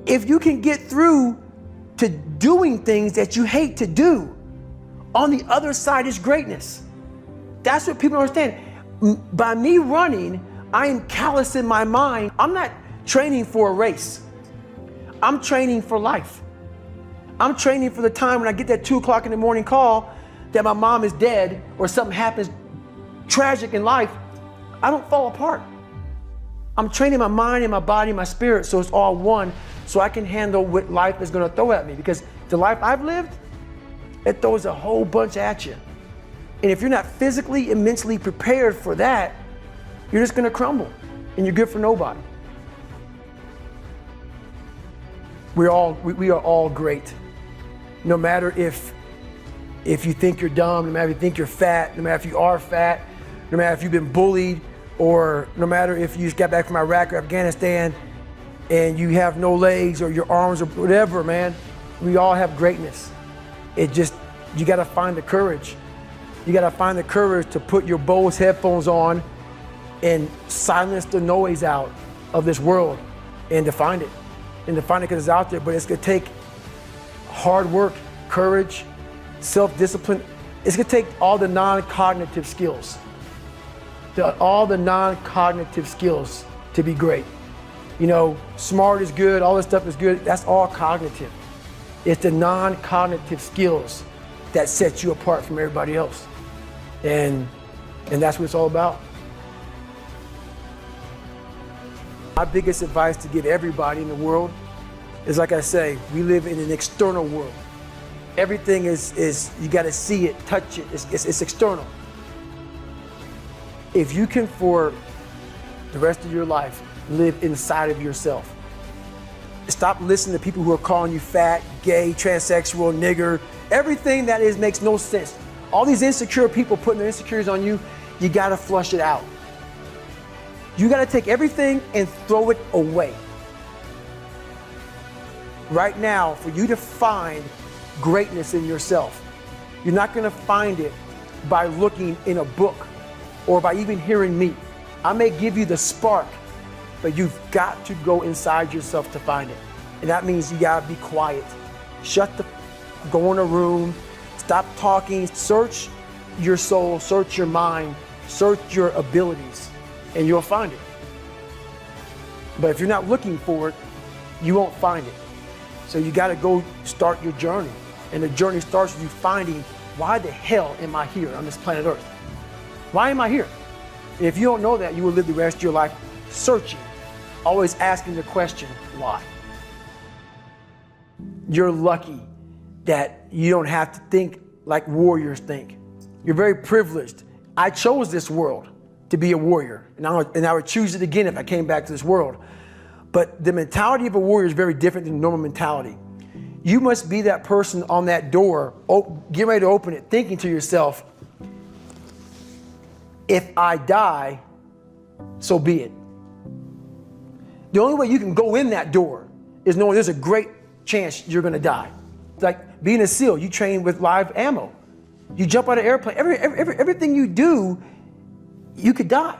If you can get through to doing things that you hate to do, on the other side is greatness. That's what people don't understand. By me running, I am callous in my mind. I'm not training for a race. I'm training for life. I'm training for the time when I get that 2 o'clock in the morning call that my mom is dead or something happens tragic in life. I don't fall apart. I'm training my mind and my body and my spirit so it's all one, so I can handle what life is gonna throw at me, because the life I've lived, it throws a whole bunch at you. And if you're not physically and mentally prepared for that, you're just gonna crumble and you're good for nobody. We are all great. No matter if you think you're dumb, no matter if you think you're fat, no matter if you are fat, no matter if you've been bullied, or no matter if you just got back from Iraq or Afghanistan and you have no legs or your arms or whatever, man, we all have greatness. It just, you gotta find the courage. You gotta find the courage to put your Bose headphones on and silence the noise out of this world and to find it. And to find it because it's out there, but it's gonna take hard work, courage, self-discipline. It's gonna take all the non-cognitive skills. All the non-cognitive skills to be great. You know, smart is good, all this stuff is good, that's all cognitive. It's the non-cognitive skills that set you apart from everybody else. And that's what it's all about. My biggest advice to give everybody in the world is, like I say, we live in an external world. Everything is you gotta see it, touch it, it's external. If you can, for the rest of your life, live inside of yourself. Stop listening to people who are calling you fat, gay, transsexual, nigger. Everything that is makes no sense. All these insecure people putting their insecurities on you, you gotta flush it out. You gotta take everything and throw it away. Right now, for you to find greatness in yourself, you're not gonna find it by looking in a book or by even hearing me. I may give you the spark, but you've got to go inside yourself to find it. And that means you gotta be quiet. Go in a room, stop talking, search your soul, search your mind, search your abilities, and you'll find it. But if you're not looking for it, you won't find it. So you gotta go start your journey. And the journey starts with you finding, why the hell am I here on this planet Earth? Why am I here? And if you don't know that, you will live the rest of your life searching, always asking the question, why? You're lucky that you don't have to think like warriors think. You're very privileged. I chose this world to be a warrior, and I would choose it again if I came back to this world. But the mentality of a warrior is very different than normal mentality. You must be that person on that door, get ready to open it, thinking to yourself, if I die, so be it. The only way you can go in that door is knowing there's a great chance you're gonna die. It's like being a SEAL, you train with live ammo. You jump out of an airplane, everything you do, you could die.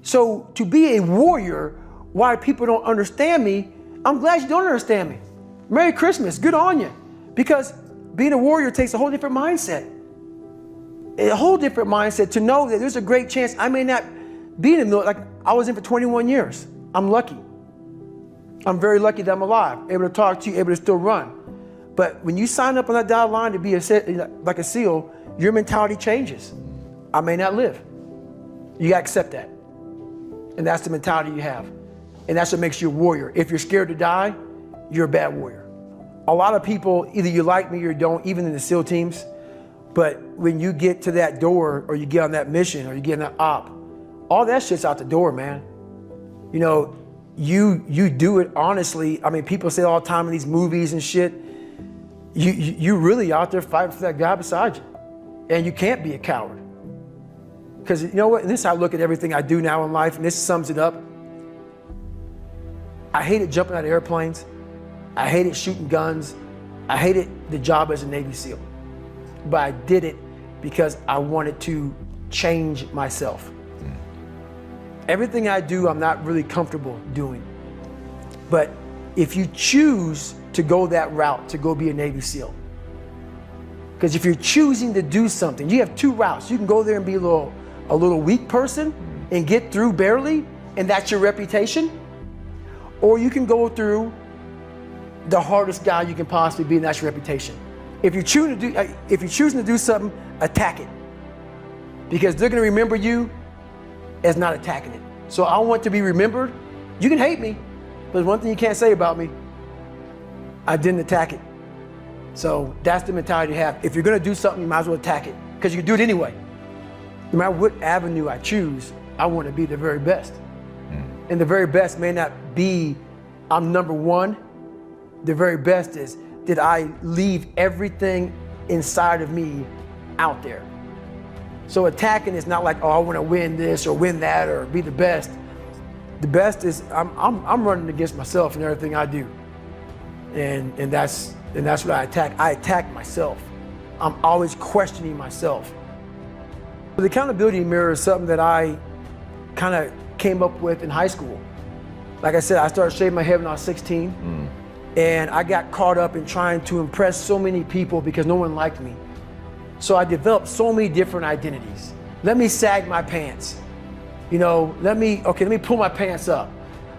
So to be a warrior, why people don't understand me, I'm glad you don't understand me. Merry Christmas, good on you. Because being a warrior takes a whole different mindset. A whole different mindset to know that there's a great chance I may not be in the military. Like I was in for 21 years. I'm lucky. I'm very lucky that I'm alive, able to talk to you, able to still run. But when you sign up on that dotted line to be like a SEAL, your mentality changes. I may not live. You gotta accept that. And that's the mentality you have. And that's what makes you a warrior. If you're scared to die, you're a bad warrior. A lot of people, either you like me or you don't, even in the SEAL teams, but when you get to that door or you get on that mission or you get on that op, all that shit's out the door, man. You know, you do it honestly. I mean, people say all the time in these movies and shit, you really out there fighting for that guy beside you. And you can't be a coward. Because you know what, and this is how I look at everything I do now in life, and this sums it up. I hated jumping out of airplanes. I hated shooting guns. I hated the job as a Navy SEAL. But I did it because I wanted to change myself. Everything I do, I'm not really comfortable doing. But if you choose to go that route, to go be a Navy SEAL. Because if you're choosing to do something, you have two routes. You can go there and be a little weak person and get through barely, and that's your reputation. Or you can go through the hardest guy you can possibly be, and that's your reputation. If you're choosing to do something, attack it. Because they're gonna remember you as not attacking it. So I want to be remembered. You can hate me, but there's one thing you can't say about me. I didn't attack it. So that's the mentality to have. If you're gonna do something, you might as well attack it, because you can do it anyway. No matter what avenue I choose, I want to be the very best. And the very best may not be I'm number one. The very best is, did I leave everything inside of me out there? So attacking is not like, oh, I want to win this or win that or be the best. The best is I'm running against myself in everything I do, and that's what I attack. I attack myself. I'm always questioning myself. The accountability mirror is something that I kind of came up with in high school. Like I said, I started shaving my head when I was 16, and I got caught up in trying to impress so many people because no one liked me. So I developed so many different identities. Let me sag my pants. You know, let me pull my pants up.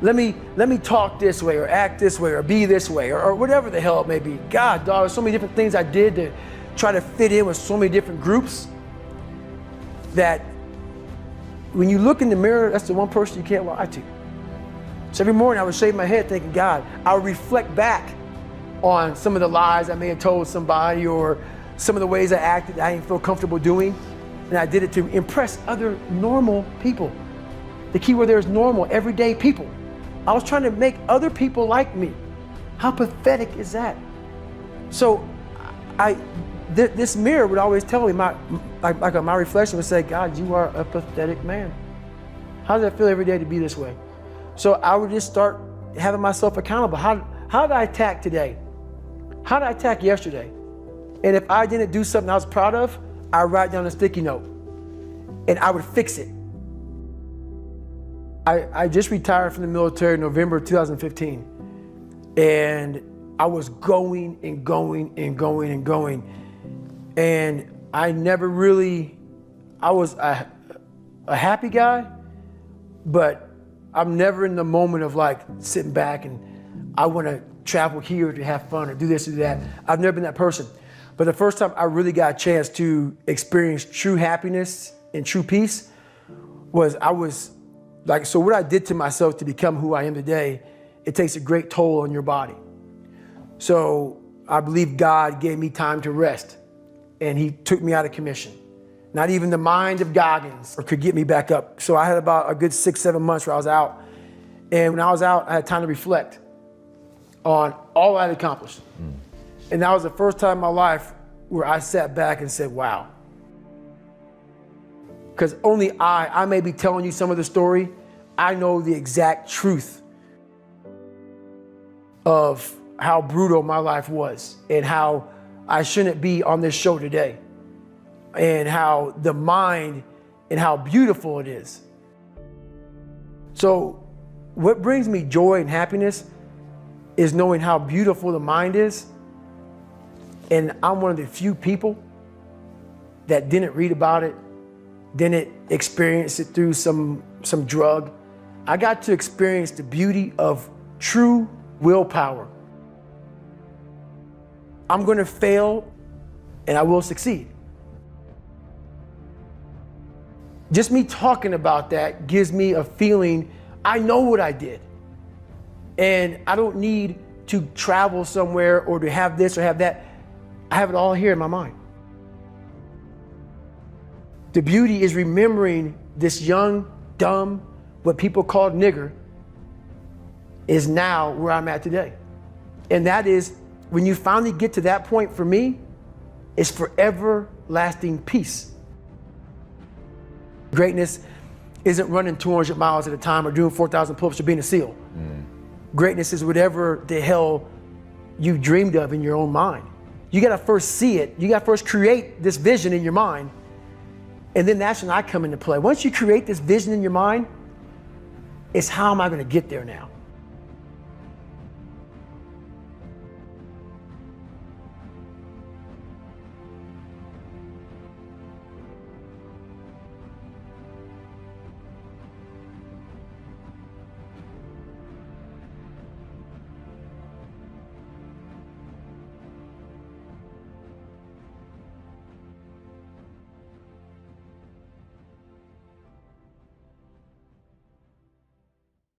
Let me talk this way or act this way or be this way or whatever the hell it may be. God, dog, there's so many different things I did to try to fit in with so many different groups that when you look in the mirror, that's the one person you can't lie to. So every morning I would shave my head thinking, God, I would reflect back on some of the lies I may have told somebody or some of the ways I acted that I didn't feel comfortable doing. And I did it to impress other normal people. The key word there is normal, everyday people. I was trying to make other people like me. How pathetic is that? So this mirror would always tell me, my reflection would say, God, you are a pathetic man. How does that feel every day to be this way? So I would just start having myself accountable. How did I attack today? How did I attack yesterday? And if I didn't do something I was proud of, I write down a sticky note and I would fix it. I just retired from the military in November 2015, and I was going and going and going and going. And I never really, I was a happy guy, but I'm never in the moment of like sitting back and I want to travel here to have fun or do this or do that. I've never been that person. But the first time I really got a chance to experience true happiness and true peace was so what I did to myself to become who I am today, it takes a great toll on your body. So I believe God gave me time to rest, and he took me out of commission. Not even the mind of Goggins could get me back up. So I had about a good 6-7 months where I was out. And when I was out, I had time to reflect on all I had accomplished. And that was the first time in my life where I sat back and said, wow. Because only I may be telling you some of the story, I know the exact truth of how brutal my life was and how I shouldn't be on this show today and how the mind and how beautiful it is. So what brings me joy and happiness is knowing how beautiful the mind is. And I'm one of the few people that didn't read about it, didn't experience it through some drug. I got to experience the beauty of true willpower. I'm going to fail and I will succeed. Just me talking about that gives me a feeling I know what I did. And I don't need to travel somewhere or to have this or have that. I have it all here in my mind. The beauty is remembering this young, dumb, what people called nigger is now where I'm at today. And that is, when you finally get to that point for me, it's forever lasting peace. Greatness isn't running 200 miles at a time or doing 4,000 pull-ups or being a SEAL. Greatness is whatever the hell you dreamed of in your own mind. You gotta first see it. You gotta first create this vision in your mind. And then that's when I come into play. Once you create this vision in your mind, it's how am I gonna get there now?